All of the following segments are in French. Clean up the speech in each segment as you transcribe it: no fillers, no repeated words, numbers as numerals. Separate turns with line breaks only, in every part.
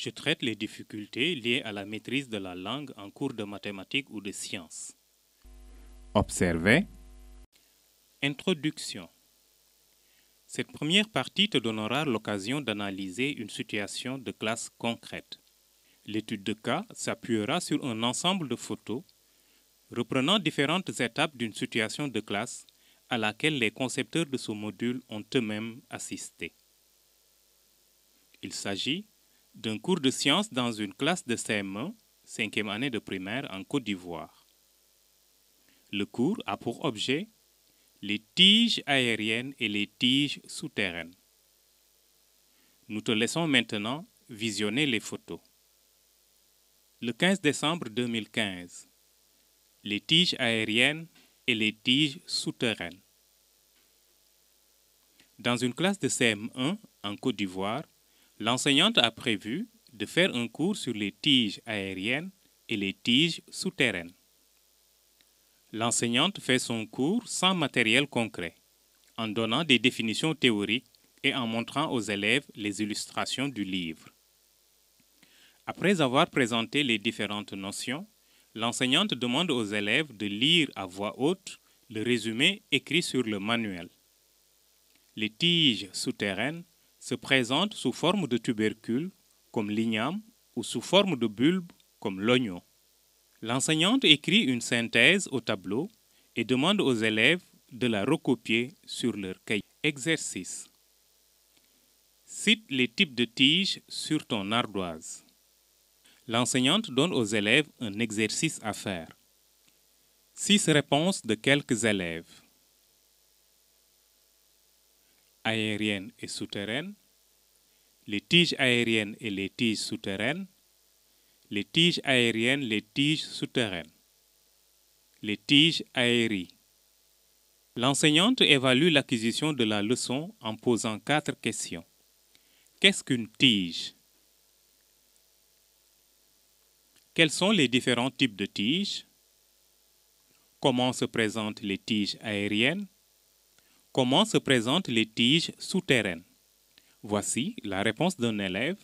Je traite les difficultés liées à la maîtrise de la langue en cours de mathématiques ou de sciences.
Observez.
Introduction. Cette première partie te donnera l'occasion d'analyser une situation de classe concrète. L'étude de cas s'appuiera sur un ensemble de photos reprenant différentes étapes d'une situation de classe à laquelle les concepteurs de ce module ont eux-mêmes assisté. Il s'agit d'un cours de sciences dans une classe de CM1, 5e année de primaire en Côte d'Ivoire. Le cours a pour objet les tiges aériennes et les tiges souterraines. Nous te laissons maintenant visionner les photos. Le 15 décembre 2015, les tiges aériennes et les tiges souterraines. Dans une classe de CM1 en Côte d'Ivoire, l'enseignante a prévu de faire un cours sur les tiges aériennes et les tiges souterraines. L'enseignante fait son cours sans matériel concret, en donnant des définitions théoriques et en montrant aux élèves les illustrations du livre. Après avoir présenté les différentes notions, l'enseignante demande aux élèves de lire à voix haute le résumé écrit sur le manuel. Les tiges souterraines se présentent sous forme de tubercules, comme l'igname, ou sous forme de bulbes, comme l'oignon. L'enseignante écrit une synthèse au tableau et demande aux élèves de la recopier sur leur cahier. Exercice. Cite les types de tiges sur ton ardoise. L'enseignante donne aux élèves un exercice à faire. 6 réponses de quelques élèves. Aériennes et souterraines, les tiges aériennes et les tiges souterraines, les tiges aériennes, les tiges souterraines, les tiges aéries. L'enseignante évalue l'acquisition de la leçon en posant 4 questions. Qu'est-ce qu'une tige? Quels sont les différents types de tiges? Comment se présentent les tiges aériennes? Comment se présentent les tiges souterraines? Voici la réponse d'un élève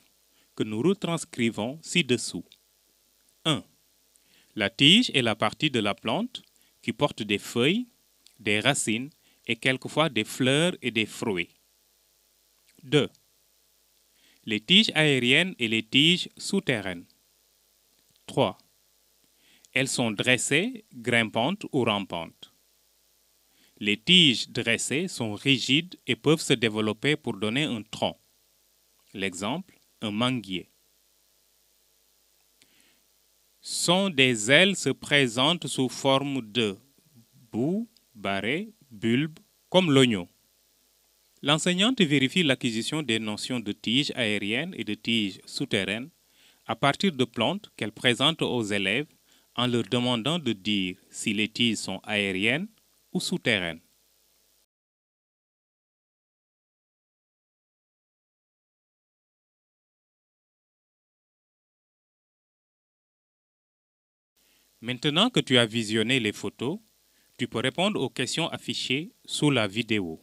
que nous retranscrivons ci-dessous. 1. La tige est la partie de la plante qui porte des feuilles, des racines et quelquefois des fleurs et des fruits. 2. Les tiges aériennes et les tiges souterraines. 3. Elles sont dressées, grimpantes ou rampantes. Les tiges dressées sont rigides et peuvent se développer pour donner un tronc. L'exemple, un manguier. Sont des ailes se présentent sous forme de boue, barré, bulbe, comme l'oignon. L'enseignante vérifie l'acquisition des notions de tiges aériennes et de tiges souterraines à partir de plantes qu'elle présente aux élèves en leur demandant de dire si les tiges sont aériennes ou souterraines. Maintenant que tu as visionné les photos, tu peux répondre aux questions affichées sous la vidéo.